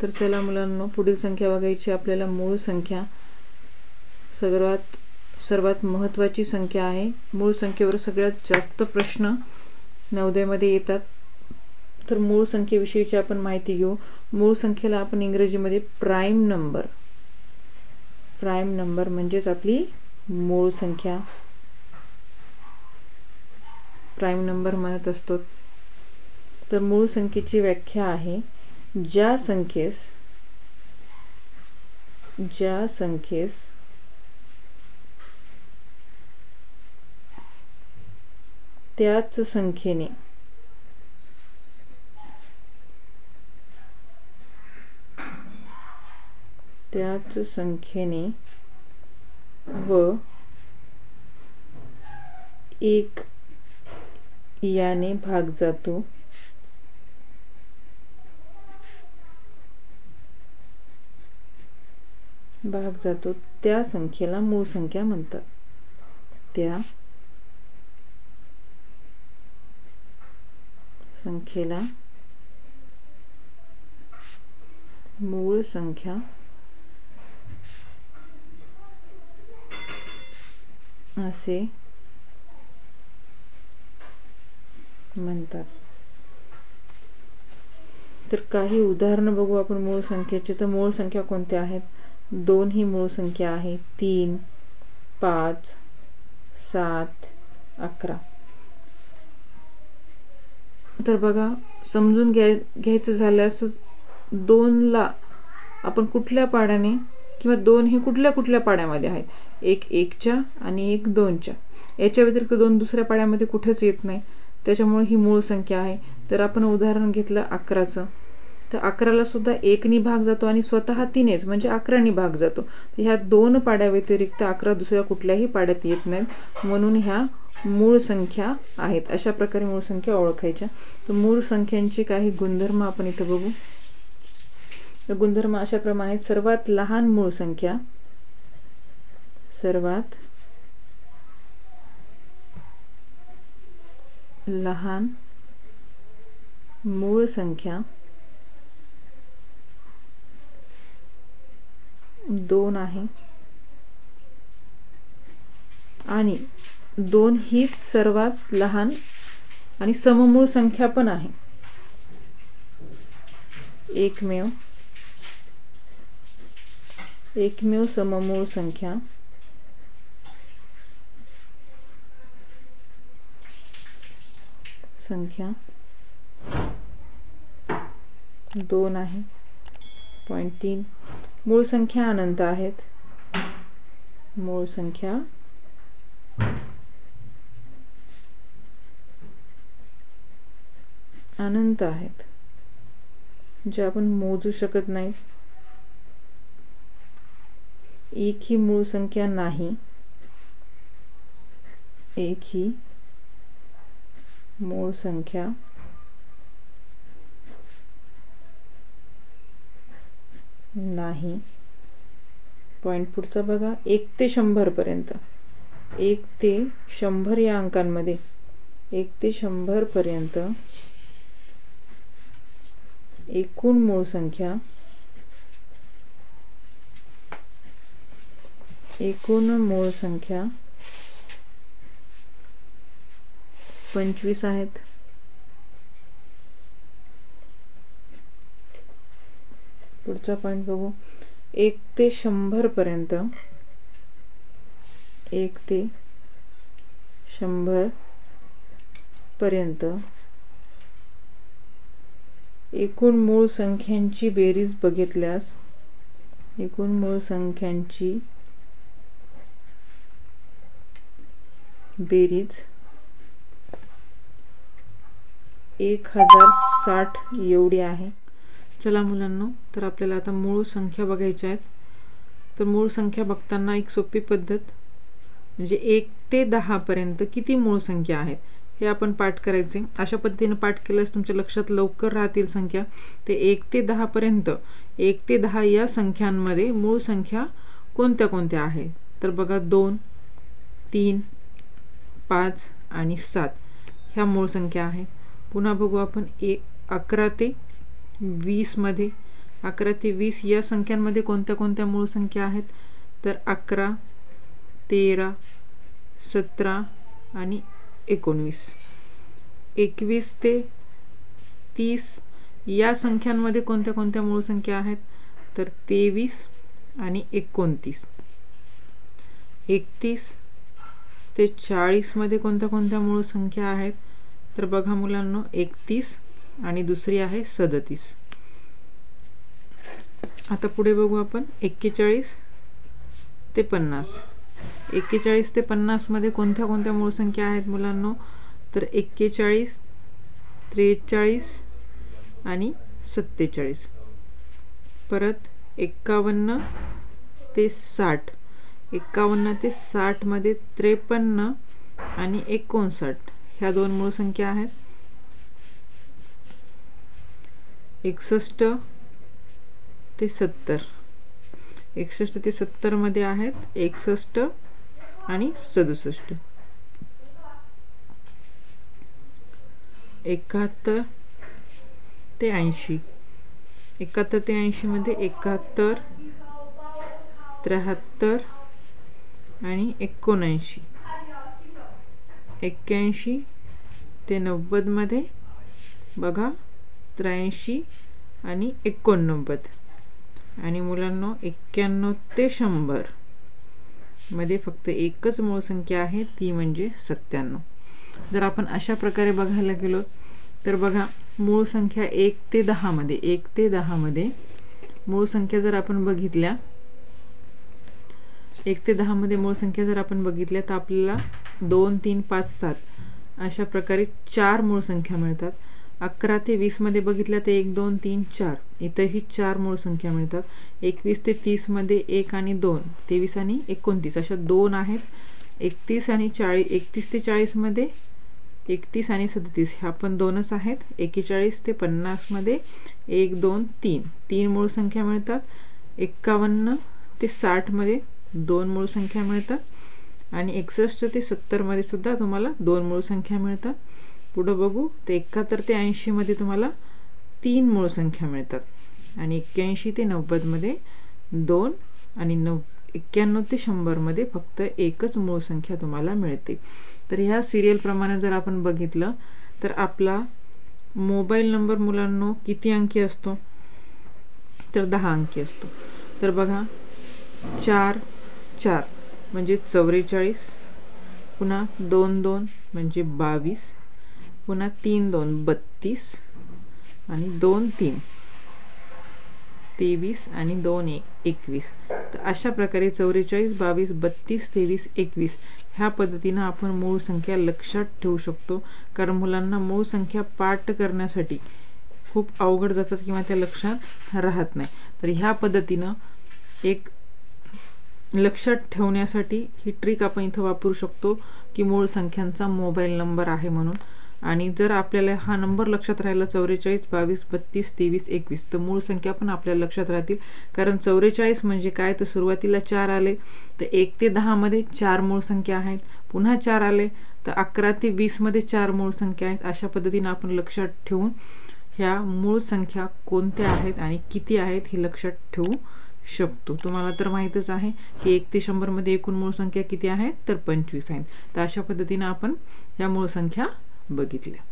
तर चला मुलांनो, पुढील संख्या बघायची आपल्याला मूळ संख्या. सर्वात महत्त्वाची संख्या आहे. मूळ संख्येवर सगळ्यात जास्त प्रश्न नवोदयमध्ये येतात. तर मूळ संख्येविषयीची आपण माहिती घेऊ. मूळ संख्येला आपण इंग्रजीमध्ये प्राइम नंबर म्हणजेच आपली मूळ संख्या प्राइम नंबर म्हणत असतो. तर मूळ संख्येची व्याख्या आहे, ज्या संख्येस त्याच संख्येने व 1 याने भाग जातो त्या संख्येला मूळ संख्या म्हणतात. त्या संख्येला मूळ संख्या असे म्हणतात. तर काही उदाहरण बघू आपण मूळ संख्येचे. तर मूळ संख्या कोणत्या आहेत? 2 ही मूळ संख्या आहे. 3, 5, 7, 11. तर बघा, समजून घ्यायचं झाल्यास 2ला आपण कुठल्या पाड्याने किंवा 2 हे कुठल्या पाड्यामध्ये आहेत? एक 1च्या आणि एक 2च्या. याच्या व्यतिरिक्त 2 दुसऱ्या पाड्यामध्ये कुठेच येत नाही, त्याच्यामुळे ही मूळ संख्या आहे. तर आपण उदाहरण घेतलं 11चं. तर 11ला सुद्धा 1नी भाग जातो आणि स्वतः 3नेच म्हणजे 11नी भाग जातो. तर ह्या 2 पाड्या व्यतिरिक्त 11 दुसऱ्या कुठल्याही पाड्यात येत नाहीत, म्हणून ह्या मूळ संख्या आहेत. अशा प्रकारे मूळ संख्या ओळखायच्या. तर मूळ संख्यांचे काही गुणधर्म आपण इथं बघू. तर गुणधर्म अशा प्रमाणे: सर्वात लहान मूळ संख्या, लहान मूळ संख्या 2 आहे आणि 2 हीच सर्वात लहान आणि सममूळ संख्या पण आहे. एकमेव सममूळ संख्या 2 आहे. पॉइंट 3, मूळ संख्या अनंत आहेत. मूळ संख्या अनंत आहेत, जे आपण मोजू शकत नाही. एक ही मूळ संख्या नाही. एक ही मूळ संख्या नाही. पॉइंट पुढचा बघा. 1 ते 100 पर्यंत. 1 ते 100 या अंकांमध्ये 1 ते 100 पर्यंत एकूण मूळ संख्या 25 आहेत. पुढचा पॉइंट बघू. 1 ते 100 पर्यंत 1 ते 100 पर्यंत एकूण मूळ संख्यांची बेरीज बघितल्यास एकूण मूळ संख्यांची बेरीज 1060 एवढी आहे. चला मुलांनो, तर आपल्याला आता मूळ संख्या बघायच्या आहेत. तर मूळ संख्या बघताना एक सोपी पद्धत म्हणजे 1 ते 10 पर्यंत किती मूळ संख्या आहेत हे आपण पाठ करायचे. अशा पद्धतीने पाठ केल्यास तुमच्या लक्षात लवकर राहतील संख्या. ते 1 ते 10 पर्यंत 1 ते 10 या संख्यांमध्ये मूळ संख्या कोणत्या कोणत्या आहेत? तर बघा 2, 3, 5 आणि 7 ह्या मूळ संख्या आहेत. पुन्हा बघू आपण 11 ते 20 मध्ये 11 ते 20 या संख्यांमध्ये कोणत्या कोणत्या मूळ संख्या आहेत? तर 11, 13, 17 आणि 19. 21 ते 30 या संख्यांमध्ये कोणत्या कोणत्या मूळ संख्या आहेत? तर 23 आणि 29. 31 ते 40 मध्ये कोणत्या कोणत्या मूळ संख्या आहेत? तर बघा मुलांनो, 31 आणि दुसरी आहे 37. आता पुढे बघू आपण 41 ते 50. 41 ते 50 मध्ये कोणत्या कोणत्या मूळ संख्या आहेत मुलांनो? तर 41, 43 आणि 47. परत 51 ते 60. 51 ते 60 मध्ये 53 आणि 59 ह्या दोन मूळ संख्या आहेत. 61 ते 70. 61 ते 70 मध्ये आहेत 61 आणि 67. 71 ते 80. 71 ते 80 मध्ये 71, 73 आणि 79. 81 ते 90 मध्ये बघा 83 आणि 89. आणि मुलांनो 91 ते 100 मध्ये फक्त एकच मूळ संख्या आहे, ती म्हणजे 97. जर आपण अशा प्रकारे बघायला गेलो तर बघा, मूळ संख्या 1 ते 10 मध्ये 1 ते 10 मध्ये मूळ संख्या जर आपण बघितल्या 1 ते 10 मध्ये मूळ संख्या जर आपण बघितल्या तर आपल्याला 2, 3, 5, 7 अशा प्रकारे 4 मूळ संख्या मिळतात. 11 ते 20 मध्ये बघितल्या तर 1, 2, 3, 4 इथंही 4 मूळ संख्या मिळतात. 21 ते 30 मध्ये 1 आणि 2, 23 आणि 29 अशा 2 आहेत. 31 आणि 40, 31 ते 40 मध्ये 31 आणि 37 ह्या पण 2च आहेत. 41 ते 50 मध्ये 1, 2, 3 3 मूळ संख्या मिळतात. 51 ते 60 मध्ये 2 मूळ संख्या मिळतात. आणि 61 ते 70 मध्ये सुद्धा तुम्हाला 2 मूळ संख्या मिळतात. पुढे बघू तर 71 ते 80 मध्ये तुम्हाला 3 मूळ संख्या मिळतात. आणि 81 ते 90 मध्ये 2 आणि 91 ते 100 मध्ये फक्त एकच मूळ संख्या तुम्हाला मिळते. तर ह्या सिरियल प्रमाणे जर आपण बघितलं तर आपला मोबाईल नंबर मुलांनो किती अंकी असतो? तर 10 अंकी असतो. तर बघा 4, 4 म्हणजे 44, पुन्हा 2, 2 म्हणजे 22, पुन्हा 3, 2 32 आणि 2, 3 23 आणि 2, 1 21. तर अशा प्रकारे 44, 22, 32, 23, 21 ह्या पद्धतीनं आपण मूळ संख्या लक्षात ठेवू शकतो. कारण मुलांना मूळ संख्या पाठ करण्यासाठी खूप अवघड जातात किंवा त्या लक्षात राहत नाही. तर ह्या पद्धतीनं एक लक्षात ठेवण्यासाठी ही ट्रिक आपण इथं वापरू शकतो की मूळ संख्यांचा मोबाईल नंबर आहे म्हणून. आणि जर आपल्याला हा नंबर लक्षात राहिला 44, 22, 32, 23, 21 तर मूळ संख्या पण आपल्याला लक्षात राहतील. कारण 44 म्हणजे काय तर सुरुवातीला 4 आले तर 1 ते 10 मध्ये 4 मूळ संख्या आहेत. पुन्हा 4 आले तर 11 ते 20 मध्ये 4 मूळ संख्या आहेत. अशा पद्धतीने आपण लक्षात ठेवून ह्या मूळ संख्या कोणत्या आहेत आणि किती आहेत हे लक्षात ठेवू शकतो. तुम्हाला तर माहीतच आहे की 1 ते 100 मध्ये एकूण मूळ संख्या किती आहेत? तर 25 आहेत. तर अशा पद्धतीने आपण या मूळ संख्या बघितल्या.